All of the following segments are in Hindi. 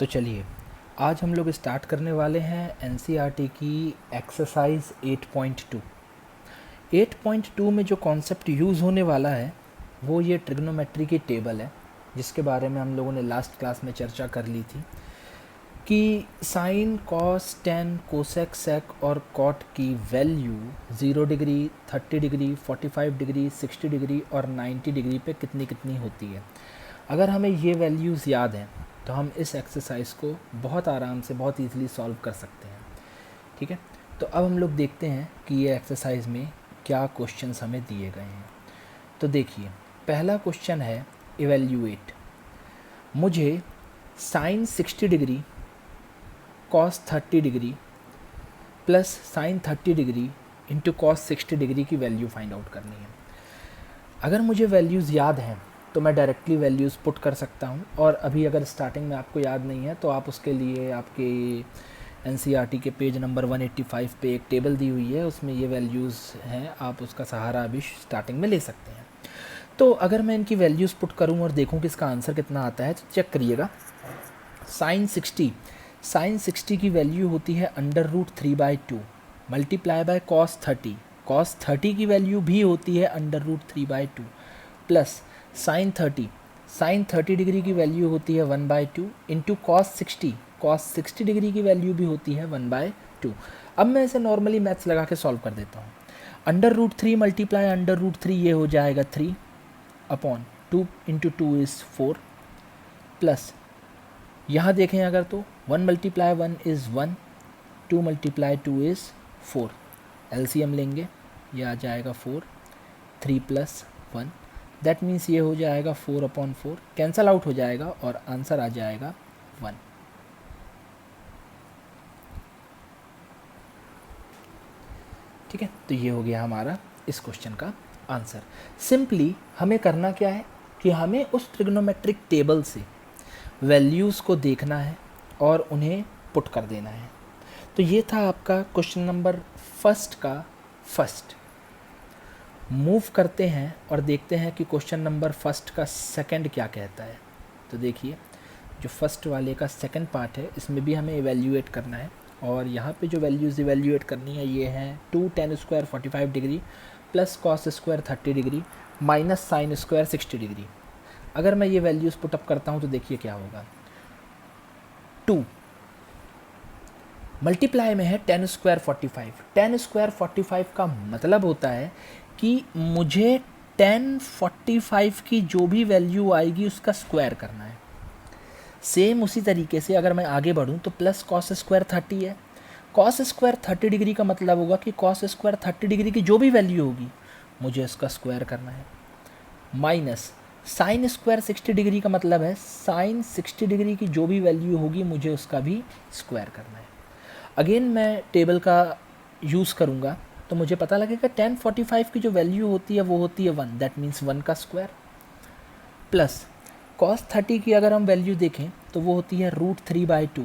तो चलिए आज हम लोग स्टार्ट करने वाले हैं एनसीईआरटी की एक्सरसाइज 8.2। 8.2 में जो कॉन्सेप्ट यूज़ होने वाला है वो ये ट्रिग्नोमेट्री की टेबल है, जिसके बारे में हम लोगों ने लास्ट क्लास में चर्चा कर ली थी कि sine cos tan cosec sec और कॉट की value 0 degree 30 degree 45 degree 60 degree और 90 डिग्री पे कितनी कितनी होती है। अगर हमें ये वैल्यूज़ याद हैं तो हम इस एक्सरसाइज को बहुत आराम से बहुत ईज़िली सॉल्व कर सकते हैं। ठीक है, तो अब हम लोग देखते हैं कि ये एक्सरसाइज में क्या क्वेश्चंस हमें दिए गए हैं। तो देखिए, पहला क्वेश्चन है इवैल्यूएट। मुझे sine 60 degree cos 30 degree plus sine 30 degree into cos 60 degree की वैल्यू फाइंड आउट करनी है। अगर मुझे वैल्यूज़ याद हैं तो मैं डायरेक्टली वैल्यूज़ पुट कर सकता हूँ, और अभी अगर स्टार्टिंग में आपको याद नहीं है तो आप उसके लिए आपके एनसीईआरटी के पेज नंबर 185 पे एक टेबल दी हुई है, उसमें ये वैल्यूज़ हैं, आप उसका सहारा अभी स्टार्टिंग में ले सकते हैं। तो अगर मैं इनकी वैल्यूज़ पुट करूँ और देखूँ कि इसका आंसर कितना आता है, तो चेक करिएगा। साइन 60 की वैल्यू होती है √3/2 मल्टीप्लाई बाय कॉस 30 की वैल्यू भी होती है √3/2 प्लस साइन 30 डिग्री की वैल्यू होती है 1/2 इंटू कॉस 60 डिग्री की वैल्यू भी होती है 1/2। अब मैं इसे नॉर्मली मैथ्स लगा के सॉल्व कर देता हूँ। √3 मल्टीप्लाई √3 ये हो जाएगा 3 अपॉन 2 इंटू 2 इज़ 4 प्लस यहाँ देखें अगर तो 1 multiply 1 is 1, 2 multiply 2 is 4। LCM लेंगे, ये आ जाएगा 4, 3 प्लस 1, दैट मीन्स ये हो जाएगा 4/4, कैंसल आउट हो जाएगा और आंसर आ जाएगा 1। ठीक है, तो ये हो गया हमारा इस क्वेश्चन का आंसर। सिंपली हमें करना क्या है कि हमें उस ट्रिग्नोमेट्रिक टेबल से वैल्यूज़ को देखना है और उन्हें पुट कर देना है। तो ये था आपका क्वेश्चन नंबर फर्स्ट का फर्स्ट। मूव करते हैं और देखते हैं कि क्वेश्चन नंबर फर्स्ट का सेकंड क्या कहता है। तो देखिए, जो फर्स्ट वाले का सेकंड पार्ट है इसमें भी हमें इवैल्यूएट करना है, और यहाँ पे जो वैल्यूज़ इवैल्यूएट करनी है ये हैं 2 tan square 45 degree plus cos square 30 degree minus sine square 60 degree. अगर मैं ये वैल्यूज़ पुटअप करता हूँ तो देखिए क्या होगा। 2 मल्टीप्लाई में है tan स्क्वायर 45। tan स्क्वायर 45 का मतलब होता है कि मुझे tan 45 की जो भी वैल्यू आएगी उसका स्क्वायर करना है। सेम उसी तरीके से अगर मैं आगे बढ़ूँ तो प्लस कॉस स्क्वायर 30 है। कॉस स्क्वायर 30 डिग्री का मतलब होगा कि कॉस स्क्वायर 30 डिग्री की जो भी वैल्यू होगी मुझे उसका स्क्वायर करना है। माइनस साइन स्क्वायर 60 डिग्री का मतलब है साइन 60 डिग्री की जो भी वैल्यू होगी मुझे उसका भी स्क्वायर करना है। अगेन मैं टेबल का यूज़ करूँगा तो मुझे पता लगेगा tan 45 की जो वैल्यू होती है वो होती है 1, दैट मीन्स 1 का स्क्वायर, प्लस cos 30 की अगर हम वैल्यू देखें तो वो होती है √3/2,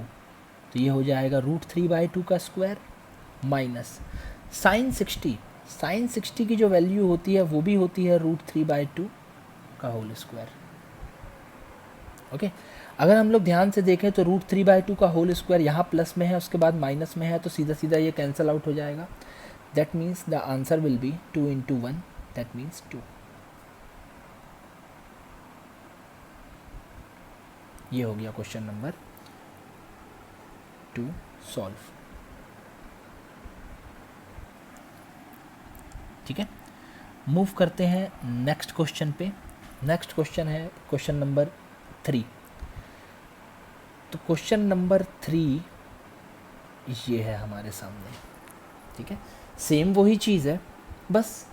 तो ये हो जाएगा √3/2 का स्क्वायर, माइनस साइन 60 की जो वैल्यू होती है वो भी होती है √3/2 का होल स्क्वायर। ओके, अगर हम लोग ध्यान से देखें तो √3/2 का होल स्क्वायर यहाँ प्लस में है, उसके बाद माइनस में है, तो सीधा सीधा ये कैंसिल आउट हो जाएगा। That means the answer will be 2 into 1, that means 2। ये हो गया क्वेश्चन नंबर 2 सॉल्व। ठीक है, मूव करते हैं नेक्स्ट क्वेश्चन पे। नेक्स्ट क्वेश्चन है क्वेश्चन नंबर 3। तो क्वेश्चन नंबर 3 ये है हमारे सामने। ठीक है, सेम वही चीज़ है, बस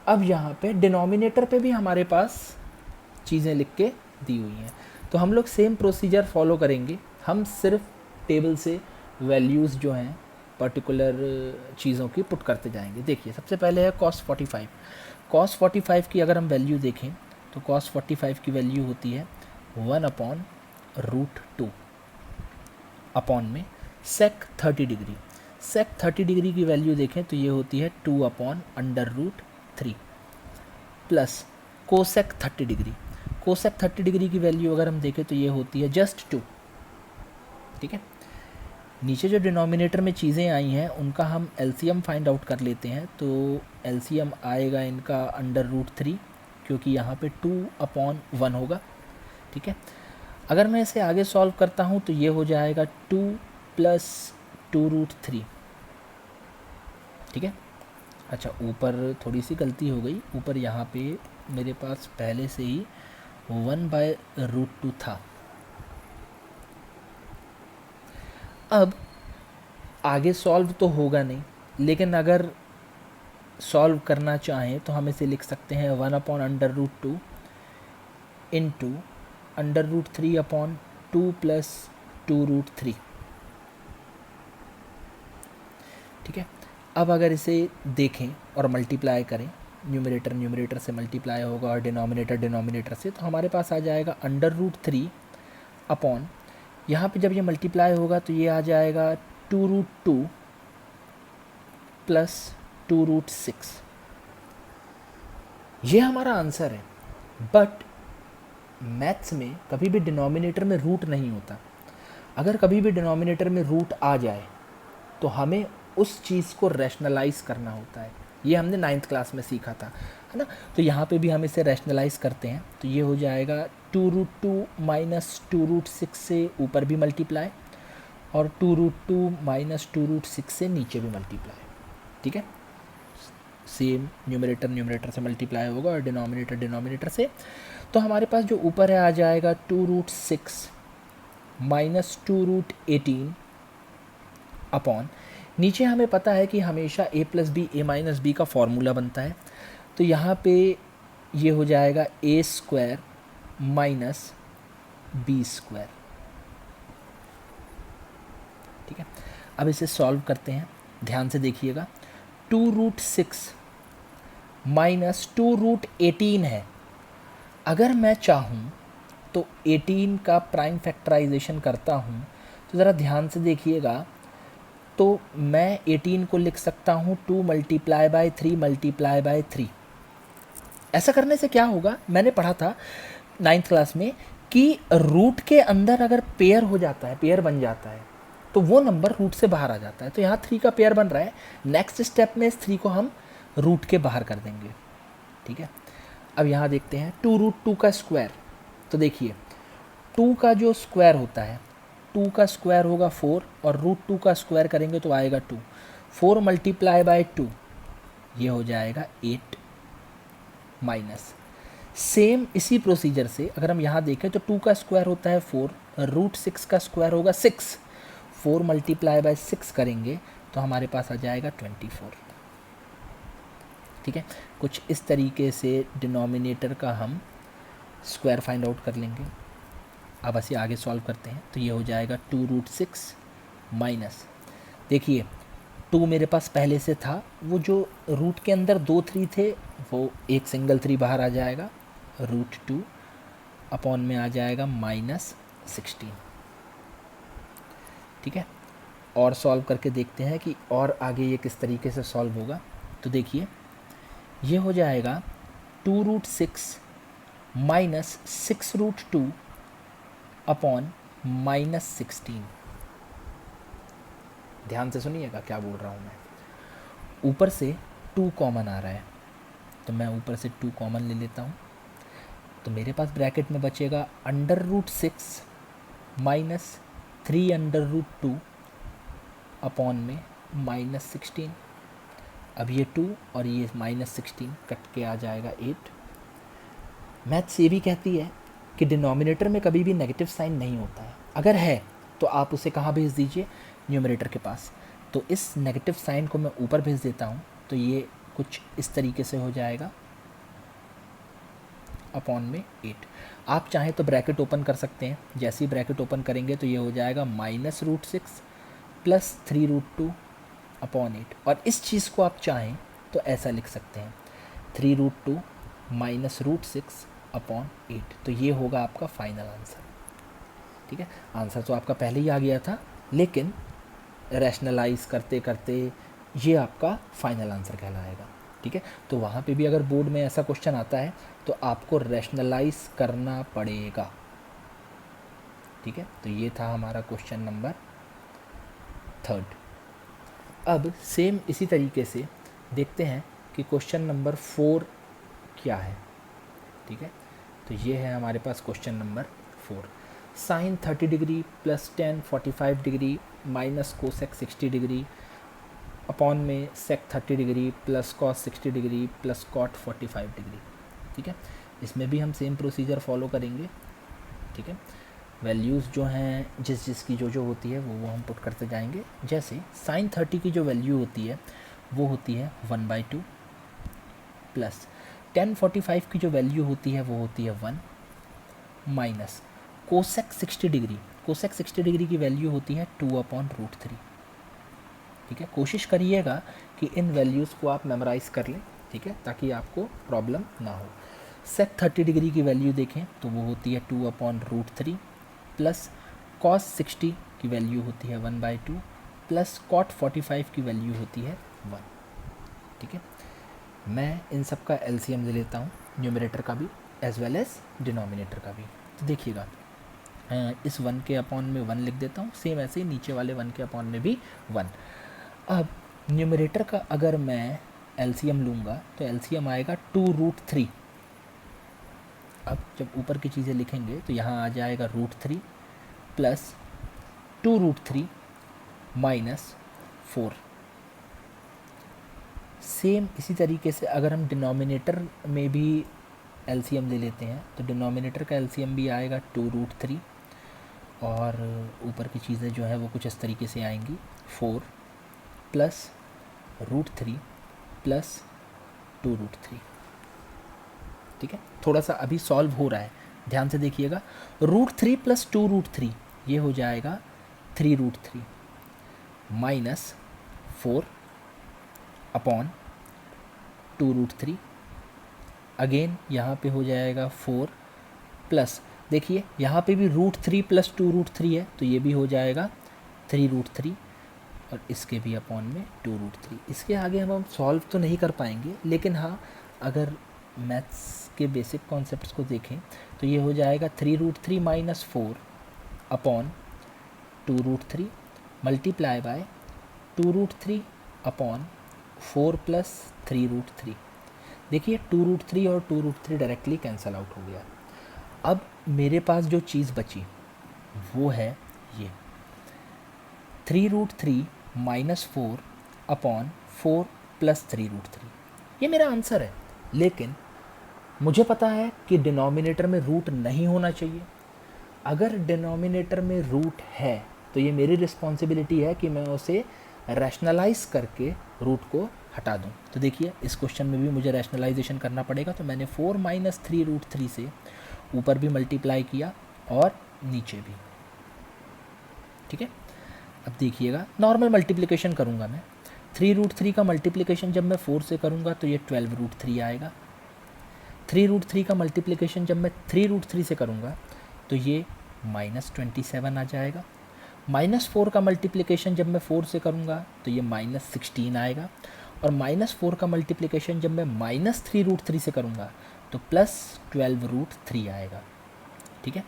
अब यहाँ पे डिनोमिनेटर पे भी हमारे पास चीज़ें लिख के दी हुई हैं। तो हम लोग सेम प्रोसीजर फॉलो करेंगे, हम सिर्फ टेबल से वैल्यूज़ जो हैं पर्टिकुलर चीज़ों की पुट करते जाएंगे। देखिए, सबसे पहले है cos 45। cos 45 की अगर हम वैल्यू देखें तो cos 45 की वैल्यू होती है 1/√2 अपॉन में sec 30 डिग्री। sec 30 डिग्री की वैल्यू देखें तो ये होती है 2/√3 plus cosec 30 degree. Cosec 30 degree की वैल्यू अगर हम देखें तो ये होती है जस्ट 2 ठीक है। नीचे जो डिनोमिनेटर में चीज़ें आई हैं उनका हम एलसीएम फाइंड आउट कर लेते हैं। तो एलसीएम आएगा इनका √3, क्योंकि यहाँ पे 2/1 होगा, ठीक है। अगर मैं इसे आगे सॉल्व करता हूँ तो ये हो जाएगा 2 + 2√3, ठीक है। अच्छा, ऊपर थोड़ी सी गलती हो गई, ऊपर यहाँ पे मेरे पास पहले से ही 1/√2 था। अब आगे सॉल्व तो होगा नहीं, लेकिन अगर सॉल्व करना चाहें तो हम इसे लिख सकते हैं 1/√2 इंटू √3/2 + 2√3, ठीक है। अब अगर इसे देखें और मल्टीप्लाई करें, न्यूमरेटर से मल्टीप्लाई होगा और डिनोमिनेटर से, तो हमारे पास आ जाएगा √3 अपॉन, यहाँ पे जब ये मल्टीप्लाई होगा तो ये आ जाएगा 2√2 + 2√6। ये हमारा आंसर है। बट मैथ्स में कभी भी डिनोमिनेटर में रूट नहीं होता। अगर कभी भी डिनोमिनेटर में रूट आ जाए तो हमें उस चीज़ को रैशनलाइज करना होता है। ये हमने 9th क्लास में सीखा था, है ना। तो यहाँ पे भी हम इसे रैशनलाइज करते हैं, तो ये हो जाएगा 2√2 - 2√6 से ऊपर भी मल्टीप्लाई और 2√2 - 2√6 से नीचे भी मल्टीप्लाई, ठीक है। सेम न्यूमरेटर से मल्टीप्लाई होगा और डिनोमिनेटर से। तो हमारे पास जो ऊपर है आ जाएगा 2√6 - 2√18 अपॉन, नीचे हमें पता है कि हमेशा a + b a - b का फॉर्मूला बनता है, तो यहाँ पे ये हो जाएगा a² - b², ठीक है। अब इसे सॉल्व करते हैं, ध्यान से देखिएगा। 2√6 - 2√18 है। अगर मैं चाहूँ तो 18 का प्राइम फैक्टराइजेशन करता हूँ, तो ज़रा ध्यान से देखिएगा। तो मैं 18 को लिख सकता हूँ 2 × 3 × 3। ऐसा करने से क्या होगा, मैंने पढ़ा था 9th क्लास में कि रूट के अंदर अगर पेयर हो जाता है, पेयर बन जाता है, तो वो नंबर रूट से बाहर आ जाता है। तो यहाँ 3 का पेयर बन रहा है, नेक्स्ट स्टेप में इस 3 को हम रूट के बाहर कर देंगे, ठीक है। अब यहाँ देखते हैं 2√2 का स्क्वायर। तो देखिए 2 का जो स्क्वायर होता है, 2 का स्क्वायर होगा 4 और √2 का स्क्वायर करेंगे तो आएगा 2। 4 × 2 ये हो जाएगा 8 माइनस। सेम इसी प्रोसीजर से अगर हम यहाँ देखें तो 2 का स्क्वायर होता है 4, √6 का स्क्वायर होगा 6। 4 × 6 करेंगे तो हमारे पास आ जाएगा 24, ठीक है। कुछ इस तरीके से डिनोमिनेटर का हम स्क्वायर फाइंड आउट कर लेंगे। अब ऐसे आगे सॉल्व करते हैं, तो ये हो जाएगा 2√6 माइनस, देखिए 2 मेरे पास पहले से था, वो जो रूट के अंदर 2 3 थे वो एक सिंगल 3 बाहर आ जाएगा, √2 अपॉन में आ जाएगा -16, ठीक है। और सॉल्व करके देखते हैं कि और आगे ये किस तरीके से सॉल्व होगा। तो देखिए ये हो जाएगा 2√6 - 6√2 अपॉन -16। ध्यान से सुनिएगा क्या बोल रहा हूँ मैं। ऊपर से 2 कॉमन आ रहा है, तो मैं ऊपर से 2 कॉमन ले लेता हूँ, तो मेरे पास ब्रैकेट में बचेगा √6 - 3√2 अपॉन में -16। अब ये 2 और ये -16 कट के आ जाएगा 8। मैथ्स ये भी कहती है कि डिनोमिनेटर में कभी भी नेगेटिव साइन नहीं होता है। अगर है तो आप उसे कहाँ भेज दीजिए, न्यूमरेटर के पास। तो इस नेगेटिव साइन को मैं ऊपर भेज देता हूँ, तो ये कुछ इस तरीके से हो जाएगा अपॉन में 8। आप चाहें तो ब्रैकेट ओपन कर सकते हैं, जैसे ही ब्रैकेट ओपन करेंगे तो ये हो जाएगा -√6 + 3√2 अपॉन 8। और इस चीज़ को आप चाहें तो ऐसा लिख सकते हैं 3√2 - √6 अपॉन 8। तो ये होगा आपका फाइनल आंसर, ठीक है। आंसर तो आपका पहले ही आ गया था, लेकिन रैशनलाइज करते करते ये आपका फाइनल आंसर कहलाएगा, ठीक है। तो वहाँ पे भी अगर बोर्ड में ऐसा क्वेश्चन आता है तो आपको रैशनलाइज करना पड़ेगा। ठीक है, तो ये था हमारा क्वेश्चन नंबर 3। अब सेम इसी तरीके से देखते हैं कि क्वेश्चन नंबर 4 क्या है। ठीक है, तो ये है हमारे पास question number 4। Sine 30 degree plus ten 45 degree minus cosec 60 degree upon में sec 30 degree plus cos 60 degree plus cot 45 degree. ठीक है, इसमें भी हम सेम प्रोसीजर फॉलो करेंगे। ठीक है, वैल्यूज़ जो हैं जिस जिसकी जो होती है वो हम पुट करते जाएंगे। जैसे साइन 30 की जो वैल्यू होती है वो होती है 1/2 प्लस टेन 45 की जो वैल्यू होती है वो होती है 1 minus cosec 60 degree, cosec 60 degree की वैल्यू होती है 2/√3। ठीक है, कोशिश करिएगा कि इन वैल्यूज़ को आप मेमोराइज़ कर लें। ठीक है, ताकि आपको प्रॉब्लम ना हो। सेक 30 डिग्री की वैल्यू देखें तो वो होती है 2/√3 प्लस कॉस 60 की वैल्यू होती है 1/2 प्लस कॉट 45 की वैल्यू होती है 1। ठीक है, मैं इन सब का एलसीएम ले लेता हूँ, न्यूमरेटर का भी एज वेल एज डिनोमिनेटर का भी। तो देखिएगा, इस 1 के अपॉन में 1 लिख देता हूँ, सेम ऐसे ही नीचे वाले 1 के अपॉन में भी 1। अब न्यूमरेटर का अगर मैं एलसीएम लूँगा तो एलसीएम आएगा 2√3। अब जब ऊपर की चीज़ें लिखेंगे तो यहाँ आ जाएगा √3 प्लस 2√3 माइनस 4। सेम इसी तरीके से अगर हम डिनोमिनेटर में भी एलसीएम ले लेते हैं तो डिनोमिनेटर का एलसीएम भी आएगा 2√3 और ऊपर की चीज़ें जो है वो कुछ इस तरीके से आएंगी 4 प्लस √3 प्लस 2√3। ठीक है, थोड़ा सा अभी सॉल्व हो रहा है, ध्यान से देखिएगा। √3 प्लस 2√3 ये हो जाएगा 3√3 माइनस 4 अपॉन 2√3। अगेन यहाँ पे हो जाएगा 4 प्लस, देखिए यहाँ पे भी √3 प्लस 2√3 है तो ये भी हो जाएगा 3√3 और इसके भी अपॉन में 2√3। इसके आगे हम सॉल्व तो नहीं कर पाएंगे, लेकिन हाँ अगर मैथ्स के बेसिक कॉन्सेप्ट्स को देखें तो ये हो जाएगा 3√3 minus 4 upon 2√3 multiply by 2√3 upon 4 plus 3√3। देखिए 2√3 और 2√3 डायरेक्टली कैंसल आउट हो गया। अब मेरे पास जो चीज़ बची वो है ये 3√3 माइनस 4 अपॉन 4 प्लस 3√3। ये मेरा आंसर है, लेकिन मुझे पता है कि डिनोमिनेटर में रूट नहीं होना चाहिए। अगर डिनोमिनेटर में रूट है तो ये मेरी रिस्पॉन्सिबिलिटी है कि मैं उसे रैशनलाइज करके रूट को हटा दूं। तो देखिए इस क्वेश्चन में भी मुझे रैशनलाइजेशन करना पड़ेगा, तो मैंने 4 माइनस 3√3 से ऊपर भी मल्टीप्लाई किया और नीचे भी। ठीक है, अब देखिएगा नॉर्मल मल्टीप्लिकेशन करूँगा मैं। 3√3 का मल्टीप्लिकेशन जब मैं 4 से करूँगा तो ये 12√3 आएगा। 3√3 का मल्टीप्लिकेशन जब मैं 3√3 से करूँगा तो ये -27 आ जाएगा। -4 का मल्टीप्लिकेशन जब मैं 4 से करूँगा तो ये -16 आएगा। और -4 का मल्टीप्लिकेशन जब मैं -3√3 से करूँगा तो +12√3 आएगा। ठीक है,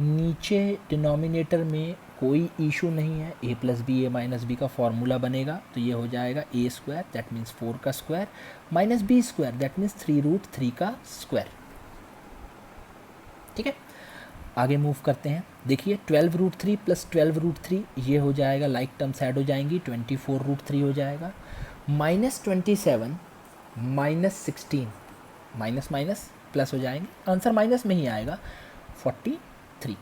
नीचे डिनोमिनेटर में कोई इशू नहीं है, a plus B a minus B का फॉर्मूला बनेगा तो ये हो जाएगा a² दैट मीन्स 4 का square minus b² that means 3√3 का स्क्वायर। ठीक है, आगे मूव करते हैं। देखिए 12√3 प्लस 12√3 ये हो जाएगा, लाइक टर्म्स ऐड हो जाएंगी, 24√3 हो जाएगा। -27 -16 माइनस माइनस प्लस हो जाएंगे, आंसर माइनस में ही आएगा 43।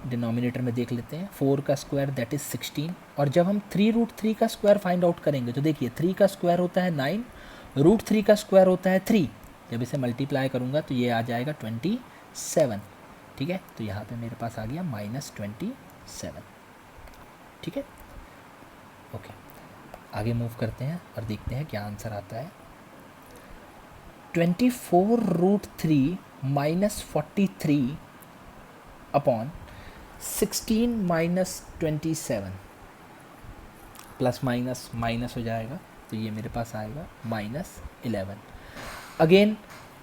डिनोमिनेटर में देख लेते हैं, 4 का स्क्वायर दैट इज़ 16 और जब हम 3√3 का स्क्वायर फाइंड आउट करेंगे तो देखिए 3 का स्क्वायर होता है 9, √3 का स्क्वायर होता है 3। जब इसे मल्टीप्लाई करूँगा तो ये आ जाएगा 27। ठीक है, तो यहाँ पे मेरे पास आ गया -27। ठीक है, ओके, आगे मूव करते हैं और देखते हैं क्या आंसर आता है। 24√3 minus 43 upon 16 minus 27 plus minus minus हो जाएगा तो ये मेरे पास आएगा -11। अगेन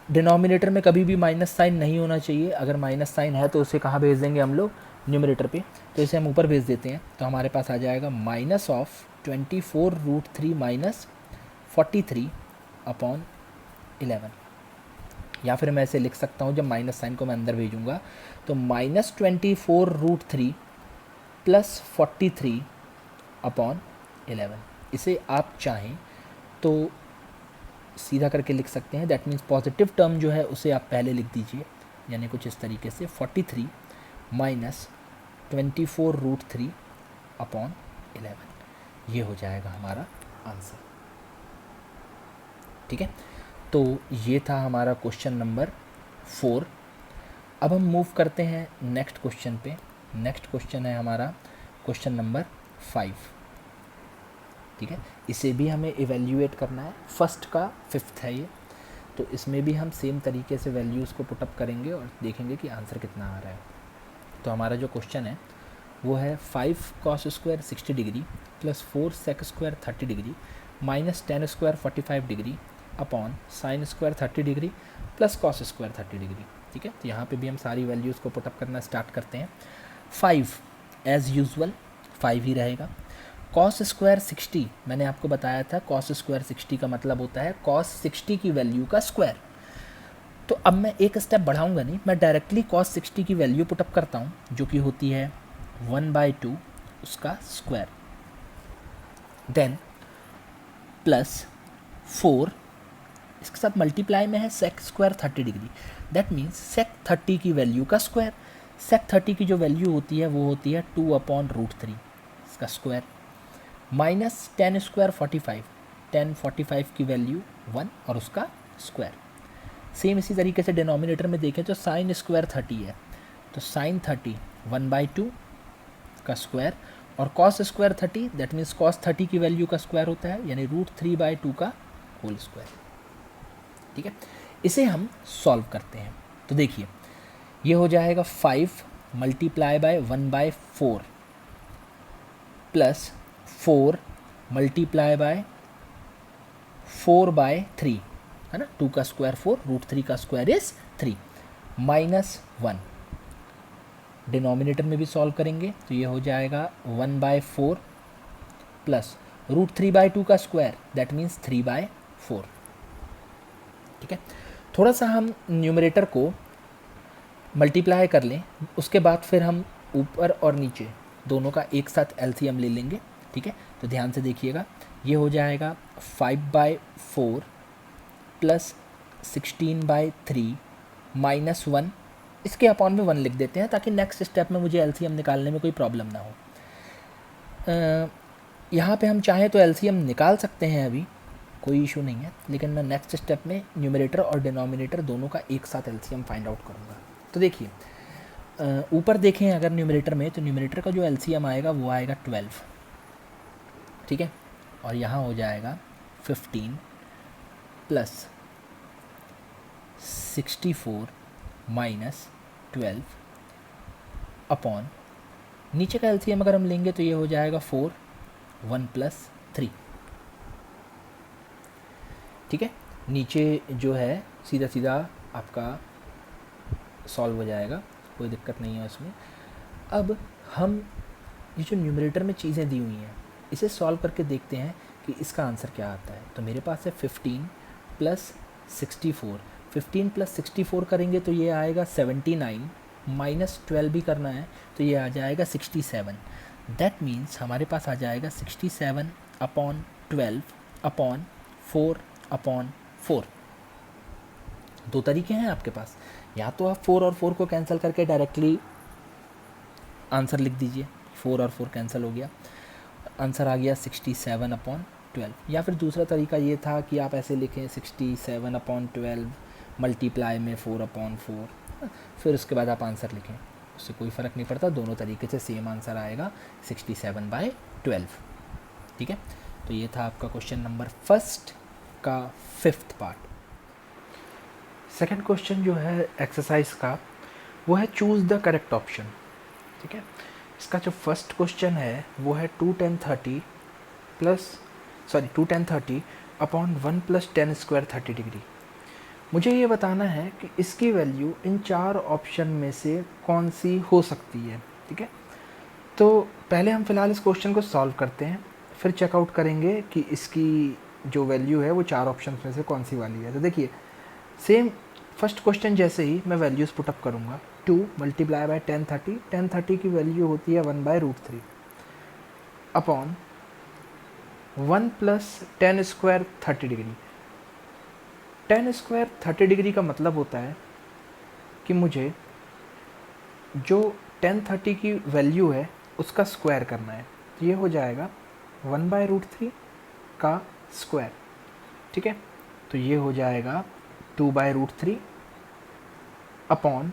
डिनोमिनेटर में कभी भी माइनस साइन नहीं होना चाहिए, अगर माइनस साइन है तो उसे कहाँ भेज देंगे हम लोग, न्यूमरेटर पे, तो इसे हम ऊपर भेज देते हैं। तो हमारे पास आ जाएगा माइनस ऑफ 24√3 माइनस 43 अपॉन 11, या फिर मैं इसे लिख सकता हूँ, जब माइनस साइन को मैं अंदर भेजूँगा तो -24√3 प्लस 43 अपॉन 11। इसे आप चाहें तो सीधा करके लिख सकते हैं, दैट मीन्स पॉजिटिव टर्म जो है उसे आप पहले लिख दीजिए, यानी कुछ इस तरीके से 43 माइनस 24√3 अपॉन 11, ये हो जाएगा हमारा आंसर। ठीक है, तो ये था हमारा क्वेश्चन नंबर 4। अब हम मूव करते हैं नेक्स्ट क्वेश्चन पे। नेक्स्ट क्वेश्चन है हमारा क्वेश्चन नंबर 5। ठीक है, इसे भी हमें इवेल्यूएट करना है, फर्स्ट का 5th है ये, तो इसमें भी हम सेम तरीके से वैल्यूज़ को पुटअप करेंगे और देखेंगे कि आंसर कितना आ रहा है। तो हमारा जो क्वेश्चन है वो है 5 cos square 60 degree plus 4 sec square 30 degree minus 10 square 45 degree upon sine square 30 degree plus cos square 30 degree. ठीक है, तो यहाँ पे भी हम सारी वैल्यूज़ को पुटअप करना स्टार्ट करते हैं। 5 एज़ यूजुअल 5 ही रहेगा। कॉस स्क्वायर 60, मैंने आपको बताया था कॉस स्क्वायर 60 का मतलब होता है कॉस 60 की वैल्यू का स्क्वायर। तो अब मैं एक स्टेप बढ़ाऊंगा नहीं, मैं डायरेक्टली कॉस 60 की वैल्यू पुटअप करता हूँ, जो कि होती है 1/2 उसका स्क्वायर, देन प्लस 4, इसके साथ मल्टीप्लाई में है sec square 30 degree, that means sec 30 की वैल्यू का स्क्वायर। सेक 30 की जो वैल्यू होती है वो होती है 2/√3 इसका स्क्वायर, माइनस 10 स्क्वायर 45, 10 45 की वैल्यू 1 और उसका स्क्वायर। सेम इसी तरीके से डिनोमिनेटर में देखें तो साइन स्क्वायर 30 है, तो साइन 30 1/2 का स्क्वायर, और cos square 30 that means cos 30 की वैल्यू का स्क्वायर होता है, यानी √3/2 का होल स्क्वायर। ठीक है, इसे हम सॉल्व करते हैं। तो देखिए ये हो जाएगा 5 multiply by 1/4 plus 4 multiply by 4/3, है ना, 2 का स्क्वायर 4, √3 का स्क्वायर इज 3, माइनस 1। डिनोमिनेटर में भी सॉल्व करेंगे तो ये हो जाएगा 1/4 प्लस √3/2 का स्क्वायर, दैट मीन्स 3/4। ठीक है, थोड़ा सा हम न्यूमरेटर को मल्टीप्लाई कर लें, उसके बाद फिर हम ऊपर और नीचे दोनों का एक साथ एलसीएम ले लेंगे। ठीक है, तो ध्यान से देखिएगा, ये हो जाएगा 5/4 प्लस 16/3 माइनस 1, इसके अपॉन में 1 लिख देते हैं ताकि नेक्स्ट स्टेप में मुझे एलसीएम निकालने में कोई प्रॉब्लम ना हो। यहाँ पे हम चाहें तो एलसीएम निकाल सकते हैं, अभी कोई इशू नहीं है, लेकिन मैं नेक्स्ट स्टेप में न्यूमरेटर और डिनोमिनेटर दोनों का एक साथ एलसीएम फाइंड आउट करूँगा। तो देखिए ऊपर देखें अगर न्यूमरेटर में, तो न्यूमरेटर का जो एलसीएम आएगा वो आएगा 12। ठीक है, और यहाँ हो जाएगा 15 प्लस 64 माइनस 12 अपॉन, नीचे का एलसीएम अगर हम लेंगे तो ये हो जाएगा 4, 1 प्लस 3। ठीक है, नीचे जो है सीधा सीधा आपका सॉल्व हो जाएगा, कोई दिक्कत नहीं है उसमें। अब हम ये जो न्यूमरेटर में चीज़ें दी हुई हैं इसे सॉल्व करके देखते हैं कि इसका आंसर क्या आता है। तो मेरे पास है 15 प्लस 64, 15 प्लस 64 करेंगे तो ये आएगा 79, माइनस 12 भी करना है तो ये आ जाएगा 67। दैट मीन्स हमारे पास आ जाएगा 67 अपॉन 12 अपॉन 4/4। दो तरीके हैं आपके पास, या तो आप 4 और 4 को कैंसिल करके डायरेक्टली आंसर लिख दीजिए, 4 और 4 कैंसिल हो गया, आंसर आ गया 67/12। या फिर दूसरा तरीका ये था कि आप ऐसे लिखें 67/12 मल्टीप्लाई में 4/4, फिर उसके बाद आप आंसर लिखें, उससे कोई फ़र्क नहीं पड़ता, दोनों तरीके से सेम आंसर आएगा 67/12। ठीक है, तो ये था आपका क्वेश्चन नंबर फर्स्ट का 5th पार्ट। सेकंड क्वेश्चन जो है एक्सरसाइज का वो है चूज़ द करेक्ट ऑप्शन। ठीक है, इसका जो फर्स्ट क्वेश्चन है वो है 2 tan 30 अपॉन 1 + tan² 30 डिग्री मुझे ये बताना है कि इसकी वैल्यू इन 4 ऑप्शन में से कौन सी हो सकती है। ठीक है, तो पहले हम फिलहाल इस क्वेश्चन को सॉल्व करते हैं, फिर चेकआउट करेंगे कि इसकी जो वैल्यू है वो 4 ऑप्शन में से कौन सी वाली है। तो देखिए, सेम फर्स्ट क्वेश्चन जैसे ही मैं वैल्यूज़ पुटअप करूँगा, 2 मल्टीप्लाई बाय 1030, 1030 की वैल्यू होती है 1/√3 upon 1 plus 10 square 30 degree. 10 square 30 degree का मतलब होता है कि मुझे जो 1030 की वैल्यू है उसका स्क्वायर करना है। तो ये हो जाएगा 1/√3 का स्क्वायर। ठीक है, तो ये हो जाएगा 2/√3 अपॉन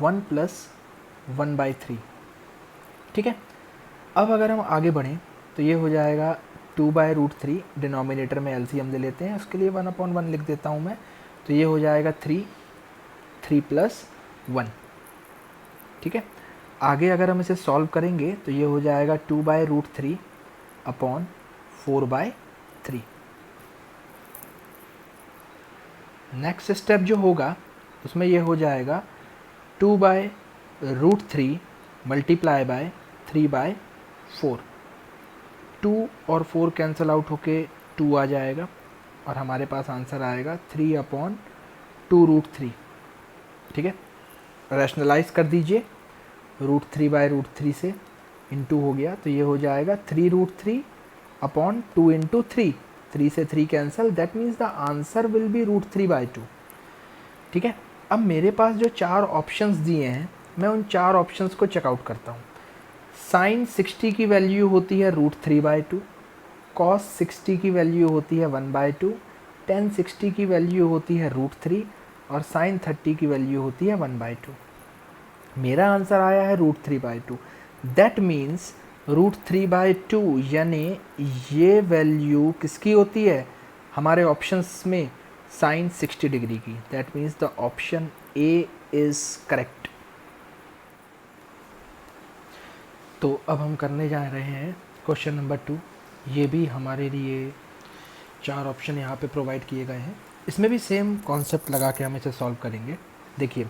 1 प्लस 1/3। ठीक है, अब अगर हम आगे बढ़ें तो ये हो जाएगा 2/√3, डिनोमिनेटर में एलसीएम ले लेते हैं, उसके लिए 1/1 लिख देता हूँ मैं। तो ये हो जाएगा 3 प्लस 1। ठीक है, आगे अगर हम इसे सॉल्व करेंगे तो ये हो जाएगा 2/√3 अपॉन 4/3। नेक्स्ट स्टेप जो होगा उसमें ये हो जाएगा 2/√3 मल्टीप्लाई बाय 3/4। 2 और 4 कैंसिल आउट होके 2 आ जाएगा और हमारे पास आंसर आएगा 3/2√3। ठीक है, रैशनलाइज कर दीजिए, √3/√3 से इंटू हो गया तो ये हो जाएगा 3√3 अपॉन 2 इंटू 3 से 3 cancel, that means the answer will be √3/2। ठीक है, अब मेरे पास जो 4 ऑप्शंस दिए हैं मैं उन 4 ऑप्शंस को चेकआउट करता हूँ। साइन 60 की वैल्यू होती है √3/2, कॉस 60 की वैल्यू होती है 1/2, टेन 60 की वैल्यू होती है √3 और साइन 30 की वैल्यू होती है 1/2। मेरा आंसर आया है √3/2। दैट मीन्स √3/2 यानी ये वैल्यू किसकी होती है हमारे ऑप्शंस में, साइन 60 डिग्री की। That means the option A is correct. तो अब हम करने जा रहे हैं क्वेश्चन नंबर 2। ये भी हमारे लिए 4 ऑप्शन यहाँ पे प्रोवाइड किए गए हैं, इसमें भी सेम कॉन्सेप्ट लगा के हम इसे सॉल्व करेंगे। देखिए,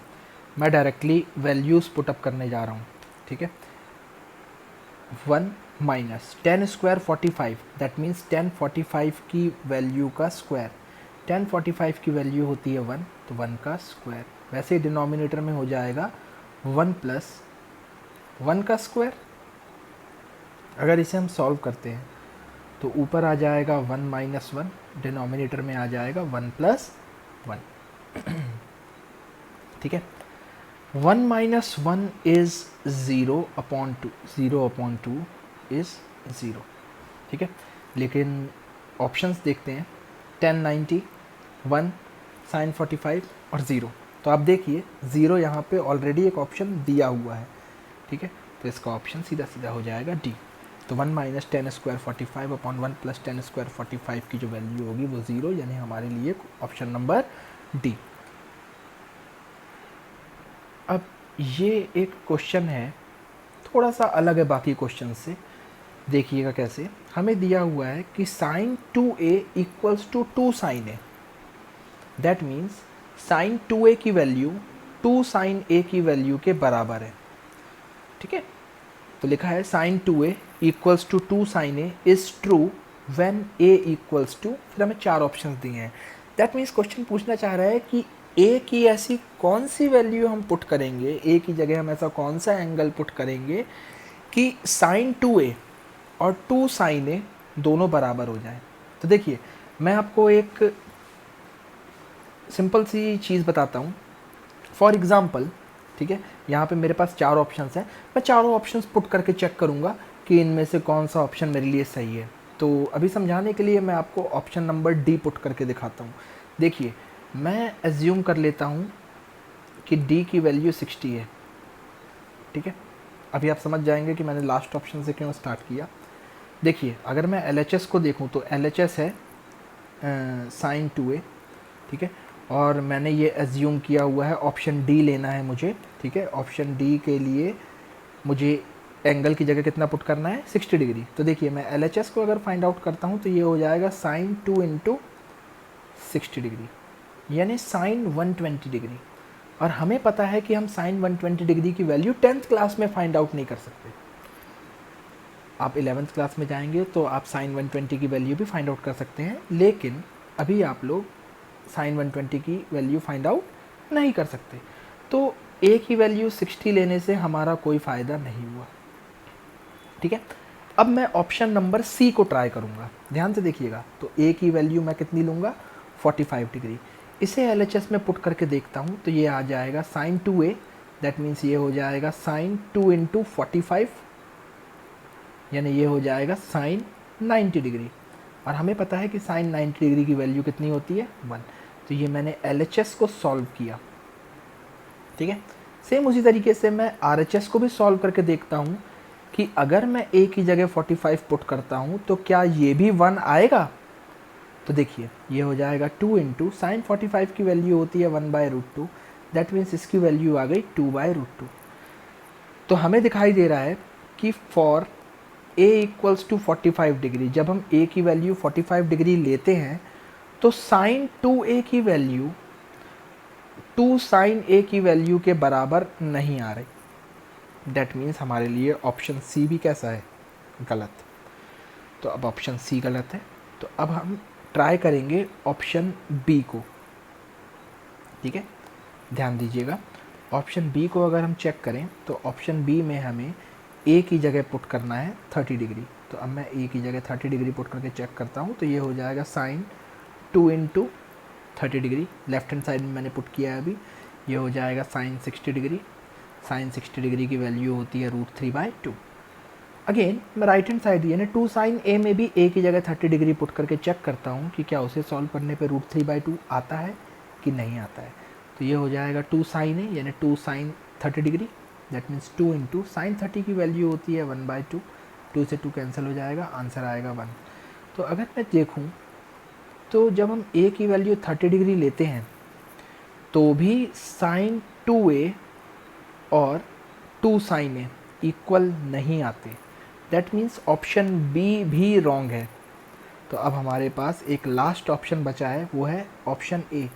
मैं डायरेक्टली वैल्यूज़ पुटअप करने जा रहा हूँ। ठीक है, 1 माइनस 10 स्क्वायर 45, दैट मीन्स 1045 की वैल्यू का स्क्वायर। 1045 की वैल्यू होती है 1, तो 1 का स्क्वायर। वैसे ही डिनोमिनेटर में हो जाएगा 1 प्लस 1 का स्क्वायर। अगर इसे हम सॉल्व करते हैं तो ऊपर आ जाएगा 1 माइनस 1, डिनोमिनेटर में आ जाएगा 1 प्लस 1। ठीक है, 1 माइनस 1 इज़ 0/2, 0/2 इज़ 0। ठीक है, लेकिन ऑप्शंस देखते हैं, 1090, 1, साइन 45 और 0। तो आप देखिए 0 यहाँ पे ऑलरेडी एक ऑप्शन दिया हुआ है। ठीक है, तो इसका ऑप्शन सीधा सीधा हो जाएगा डी। तो 1 minus 10 square 45 upon 1 plus 10 square 45 की जो वैल्यू होगी वो 0, यानी हमारे लिए ऑप्शन नंबर डी। अब ये एक क्वेश्चन है, थोड़ा सा अलग है बाकी क्वेश्चन से। देखिएगा कैसे, हमें दिया हुआ है कि sine 2a equals to 2 sine a। That means sine 2a की वैल्यू 2 साइन a की वैल्यू के बराबर है। ठीक है, तो लिखा है sine 2a equals to 2 sine a is true when a equals to, फिर हमें 4 ऑप्शन दिए हैं। दैट मीन्स क्वेश्चन पूछना चाह रहा है कि a की ऐसी कौन सी वैल्यू हम पुट करेंगे, a की जगह हम ऐसा कौन सा एंगल पुट करेंगे कि साइन 2a और 2 साइन a दोनों बराबर हो जाए। तो देखिए, मैं आपको एक सिंपल सी चीज़ बताता हूँ। फॉर एग्ज़ाम्पल, ठीक है, यहाँ पे मेरे पास 4 ऑप्शंस हैं, मैं चारों ऑप्शंस पुट करके चेक करूँगा कि इनमें से कौन सा ऑप्शन मेरे लिए सही है। तो अभी समझाने के लिए मैं आपको ऑप्शन नंबर डी पुट करके दिखाता हूँ। देखिए, मैं एज्यूम कर लेता हूँ कि डी की वैल्यू 60 है। ठीक है, अभी आप समझ जाएंगे कि मैंने लास्ट ऑप्शन से क्यों स्टार्ट किया। देखिए, अगर मैं LHS को देखूँ तो LHS है साइन 2a। ठीक है, और मैंने ये एज्यूम किया हुआ है ऑप्शन डी लेना है मुझे। ठीक है, ऑप्शन डी के लिए मुझे एंगल की जगह कितना पुट करना है, 60 डिग्री। तो देखिए, मैं LHS को अगर फाइंड आउट करता हूँ तो ये हो जाएगा साइन 2 इंटू 60 डिग्री। यानी साइन 120 डिग्री। और हमें पता है कि हम साइन 120 डिग्री की वैल्यू 10th क्लास में फाइंड आउट नहीं कर सकते। आप 11th क्लास में जाएंगे तो आप साइन 120 की वैल्यू भी फाइंड आउट कर सकते हैं, लेकिन अभी आप लोग साइन 120 की वैल्यू फाइंड आउट नहीं कर सकते। तो ए की वैल्यू 60 लेने से हमारा कोई फ़ायदा नहीं हुआ। ठीक है, अब मैं ऑप्शन नंबर सी को ट्राई करूँगा, ध्यान से देखिएगा। तो ए की वैल्यू मैं कितनी लूँगा, 45 डिग्री। इसे LHS में पुट करके देखता हूँ तो ये आ जाएगा साइन 2a, दैट मीन्स ये हो जाएगा साइन 2 इंटू 45, यानी ये हो जाएगा साइन 90 डिग्री। और हमें पता है कि साइन 90 डिग्री की वैल्यू कितनी होती है, 1। तो ये मैंने LHS को सॉल्व किया। ठीक है, सेम उसी तरीके से मैं RHS को भी सॉल्व करके देखता हूँ कि अगर मैं a की जगह 45 पुट करता हूँ तो क्या ये भी 1 आएगा। तो देखिए ये हो जाएगा 2 इंटू साइन 45 की वैल्यू होती है 1/√2, दैट मीन्स इसकी वैल्यू आ गई 2/√2। तो हमें दिखाई दे रहा है कि for a equals to 45 degree, जब हम a की वैल्यू 45 डिग्री लेते हैं तो साइन 2a की वैल्यू 2 साइन a की वैल्यू के बराबर नहीं आ रही। दैट मीन्स हमारे लिए ऑप्शन सी भी कैसा है, गलत। तो अब ऑप्शन सी गलत है। तो अब हम ट्राई करेंगे ऑप्शन बी को। ठीक है, ध्यान दीजिएगा, ऑप्शन बी को अगर हम चेक करें तो ऑप्शन बी में हमें ए की जगह पुट करना है 30 डिग्री। तो अब मैं ए की जगह 30 डिग्री पुट करके चेक करता हूँ तो ये हो जाएगा sine 2 into 30 degree, left hand side में मैंने पुट किया है अभी। ये हो जाएगा साइन 60 डिग्री। साइन 60 डिग्री की वैल्यू होती है √3/2। अगेन मैं राइट हैंड साइड यानी 2 साइन ए में भी ए की जगह 30 डिग्री पुट करके चेक करता हूँ कि क्या उसे सॉल्व करने पे √3/2 आता है कि नहीं आता है। तो ये हो जाएगा 2 साइन ए यानी 2 sine 30 degree, that means 2 into sine 30 की वैल्यू होती है 1/2। 2 से 2 कैंसिल हो जाएगा, आंसर आएगा 1। तो अगर मैं देखूँ तो जब हम ए की वैल्यू 30 डिग्री लेते हैं तो भी साइन 2a और 2 साइन ए इक्वल नहीं आते। दैट मीन्स ऑप्शन बी भी रॉन्ग है। तो अब हमारे पास एक लास्ट ऑप्शन बचा है, वो है ऑप्शन ए।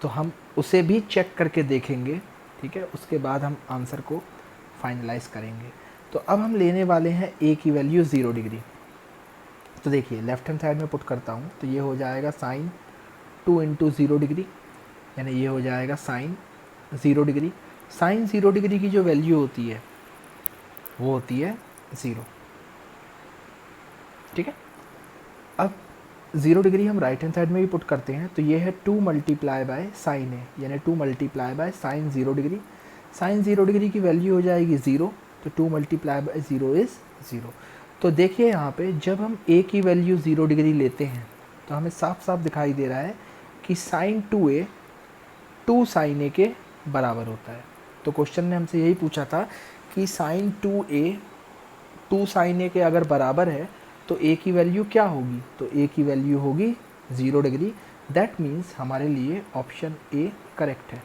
तो हम उसे भी चेक करके देखेंगे। ठीक है, उसके बाद हम आंसर को फाइनलाइज करेंगे। तो अब हम लेने वाले हैं ए की वैल्यू 0 डिग्री। तो देखिए लेफ्ट हैंड साइड में पुट करता हूँ तो ये हो जाएगा साइन 2 इंटू 0 डिग्री, यानी ये हो जाएगा साइन 0 डिग्री। साइन 0 डिग्री की जो वैल्यू होती है वो होती है 0। ठीक है, अब 0 डिग्री हम राइट हैंड साइड में भी पुट करते हैं तो ये है 2 मल्टीप्लाई बाय साइन ए, यानी 2 multiply by sine 0 degree. Sine 0 degree की वैल्यू हो जाएगी 0, तो 2 मल्टीप्लाई बाय 0 इज़ 0। तो देखिए यहाँ पे जब हम a की वैल्यू 0 डिग्री लेते हैं तो हमें साफ साफ दिखाई दे रहा है कि साइन 2a 2 साइन a के बराबर होता है। तो क्वेश्चन ने हमसे यही पूछा था कि साइन 2a 2 साइन a के अगर बराबर है तो a की वैल्यू क्या होगी, तो a की वैल्यू होगी 0 डिग्री। दैट मीन्स हमारे लिए ऑप्शन ए करेक्ट है।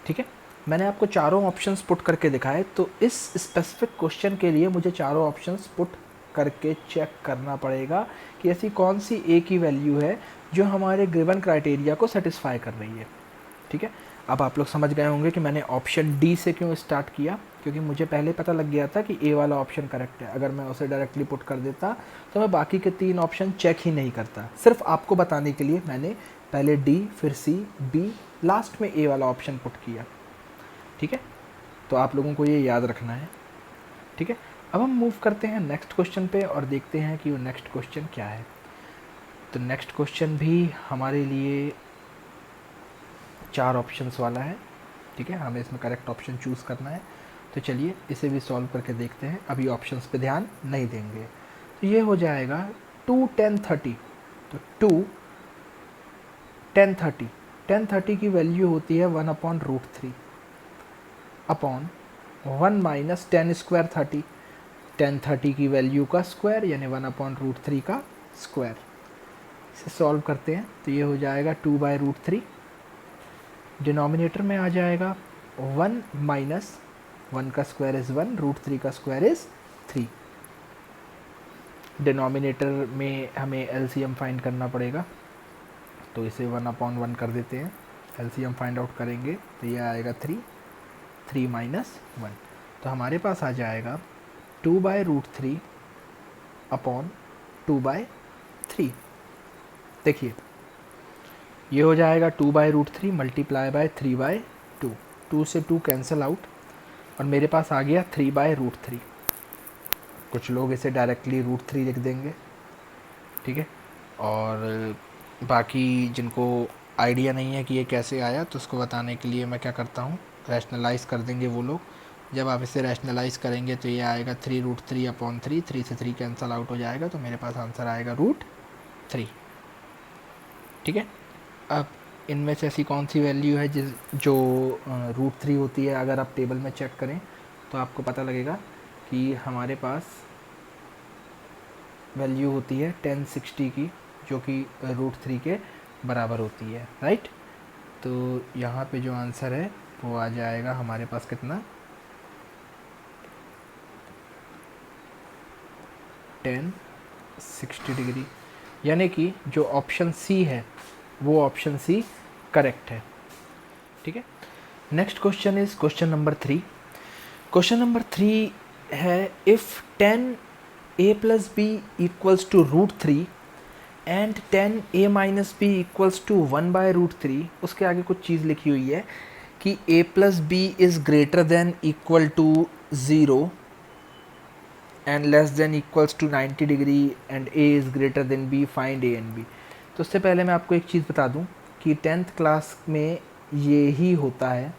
ठीक है, मैंने आपको चारों ऑप्शंस पुट करके दिखाए। तो इस स्पेसिफिक क्वेश्चन के लिए मुझे चारों ऑप्शंस पुट करके चेक करना पड़ेगा कि ऐसी कौन सी ए की वैल्यू है जो हमारे गिवन क्राइटेरिया को सेटिस्फाई कर रही है। ठीक है, अब आप लोग समझ गए होंगे कि मैंने ऑप्शन डी से क्यों स्टार्ट किया, क्योंकि मुझे पहले पता लग गया था कि ए वाला ऑप्शन करेक्ट है। अगर मैं उसे डायरेक्टली पुट कर देता तो मैं बाकी के 3 ऑप्शन चेक ही नहीं करता। सिर्फ आपको बताने के लिए मैंने पहले डी, फिर सी, बी, लास्ट में ए वाला ऑप्शन पुट किया। ठीक है, तो आप लोगों को ये याद रखना है। ठीक है, अब हम मूव करते हैं नेक्स्ट क्वेश्चन पे और देखते हैं कि वो नेक्स्ट क्वेश्चन क्या है। तो नेक्स्ट क्वेश्चन भी हमारे लिए 4 ऑप्शंस वाला है। ठीक है, हमें इसमें करेक्ट ऑप्शन चूज़ करना है। तो चलिए इसे भी सॉल्व करके देखते हैं, अभी ऑप्शंस पे ध्यान नहीं देंगे। तो ये हो जाएगा 2 10 30। तो 2 10 30, 10 30 की वैल्यू होती है 1/√3 अपॉन 1 माइनस 10 स्क्वायर 30। 10 30 की वैल्यू का स्क्वायर यानी 1/√3 का स्क्वायर। इसे सॉल्व करते हैं तो ये हो जाएगा 2/√3। डिनोमिनेटर में आ जाएगा 1 माइनस 1 का स्क्वायर इज़ 1, √3 का स्क्वायर इज़ 3। डिनोमिनेटर में हमें एलसीएम फाइंड करना पड़ेगा। तो इसे 1/1 कर देते हैं, एलसीएम फाइंड आउट करेंगे तो ये आएगा 3, 3 माइनस 1, तो हमारे पास आ जाएगा 2/√3 अपॉन 2/3। देखिए ये हो जाएगा 2/√3 मल्टीप्लाई बाय 3/2, 2 से 2 कैंसिल आउट और मेरे पास आ गया 3/√3। कुछ लोग इसे डायरेक्टली √3 लिख देंगे, ठीक है, और बाकी जिनको आइडिया नहीं है कि ये कैसे आया तो उसको बताने के लिए मैं क्या करता हूँ, रैशनलाइज़ कर देंगे वो लोग। जब आप इसे रैशनलाइज़ करेंगे तो ये आएगा 3√3 अपॉन 3, 3 से 3 कैंसिल आउट हो जाएगा, तो मेरे पास आंसर आएगा √3, ठीक है। अब इनमें से ऐसी कौन सी वैल्यू है जो √3 होती है, अगर आप टेबल में चेक करें तो आपको पता लगेगा कि हमारे पास वैल्यू होती है 1060 की, जो कि √3 के बराबर होती है, राइट। तो यहाँ पे जो आंसर है वो आ जाएगा हमारे पास कितना, 1060 डिग्री, यानी कि जो ऑप्शन सी है वो ऑप्शन सी करेक्ट है, ठीक है। Next question is question number 3। Question number 3 है if 10a + b = √3 and 10a - b = 1/√3, उसके आगे कुछ चीज़ लिखी हुई है कि a + b is greater than equal to 0 and less than equals to 90 degree and a is greater than b, find a and b। तो उससे पहले मैं आपको एक चीज़ बता दूं कि 10th क्लास में ये ही होता है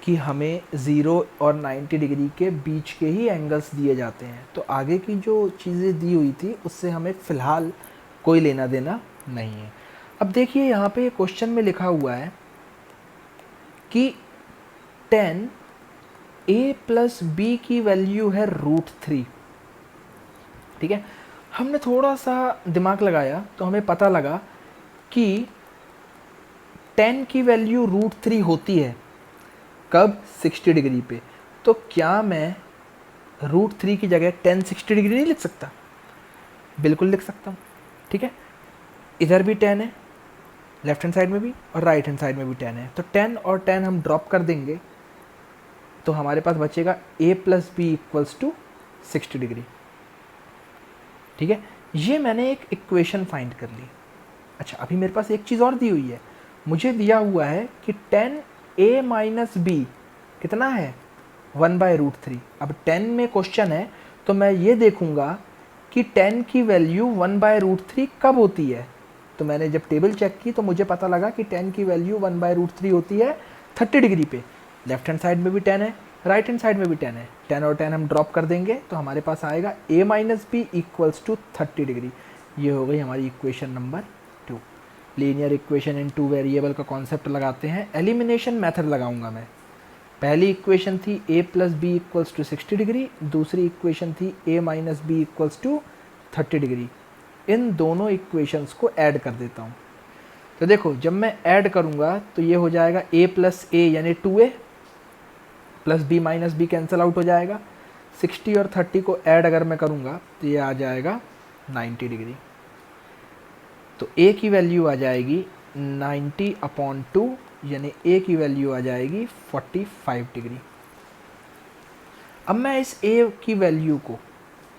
कि हमें 0 और 90 डिग्री के बीच के ही एंगल्स दिए जाते हैं, तो आगे की जो चीज़ें दी हुई थी उससे हमें फ़िलहाल कोई लेना देना नहीं है। अब देखिए यहाँ पे क्वेश्चन में लिखा हुआ है कि 10a + b की वैल्यू है √3, ठीक है। हमने थोड़ा सा दिमाग लगाया तो हमें पता लगा कि 10 की वैल्यू √3 होती है कब, 60 डिग्री पे। तो क्या मैं √3 की जगह 10 60 डिग्री नहीं लिख सकता? बिल्कुल लिख सकता हूँ, ठीक है। इधर भी 10 है, लेफ्ट हैंड साइड में भी और राइट हैंड साइड में भी 10 है, तो 10 और 10 हम ड्रॉप कर देंगे तो हमारे पास बचेगा a + b = 60 डिग्री, ठीक है। ये मैंने एक इक्वेशन फाइंड कर ली। अच्छा, अभी मेरे पास एक चीज़ और दी हुई है, मुझे दिया हुआ है कि 10a - b कितना है, 1/√3। अब 10 में क्वेश्चन है तो मैं ये देखूंगा कि 10 की वैल्यू 1/√3 कब होती है। तो मैंने जब टेबल चेक की तो मुझे पता लगा कि 10 की वैल्यू 1/√3 होती है 30 डिग्री पे। लेफ्ट हैंड साइड में भी 10 है, राइट हैंड साइड में भी 10 है, 10 और 10 हम ड्रॉप कर देंगे तो हमारे पास आएगा a - b = 30 डिग्री। ये हो गई हमारी equation number 2। Linear equation in 2 variable का कॉन्सेप्ट लगाते हैं, एलिमिनेशन मेथड लगाऊंगा मैं। पहली इक्वेशन थी a + b = 60 डिग्री, दूसरी इक्वेशन थी a - b = 30 डिग्री। इन दोनों इक्वेशंस को ऐड कर देता हूँ। तो देखो जब मैं ऐड करूँगा तो ये हो जाएगा a + a यानी 2a + b - b cancel out हो जाएगा। 60 और 30 को ऐड अगर मैं करूँगा तो ये आ जाएगा 90 डिग्री। तो a की वैल्यू आ जाएगी 90/2 यानी a की वैल्यू आ जाएगी 45 डिग्री। अब मैं इस a की वैल्यू को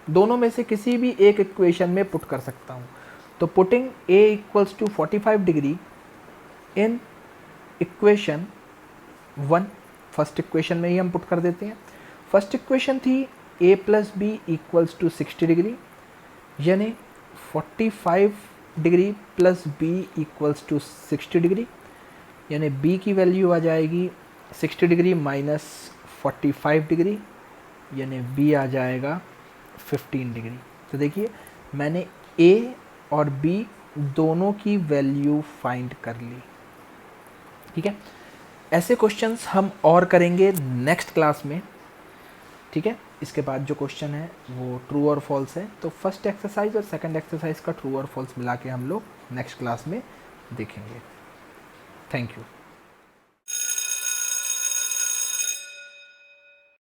दोनों में से किसी भी एक इक्वेशन में पुट कर सकता हूँ। तो putting a = 45 degree in equation 1, first equation में ही हम पुट कर देते हैं। फर्स्ट इक्वेशन थी a + b = 60 डिग्री यानी 45 डिग्री प्लस b = 60 डिग्री, यानी b की वैल्यू आ जाएगी 60 डिग्री माइनस 45 डिग्री, यानी b आ जाएगा 15 डिग्री। तो देखिए मैंने a और b दोनों की वैल्यू फाइंड कर ली, ठीक है। ऐसे क्वेश्चंस हम और करेंगे नेक्स्ट क्लास में, ठीक है। इसके बाद जो क्वेश्चन है वो ट्रू और फॉल्स है, तो फर्स्ट एक्सरसाइज और सेकंड एक्सरसाइज का ट्रू और फॉल्स मिला के हम लोग नेक्स्ट क्लास में देखेंगे। Thank you.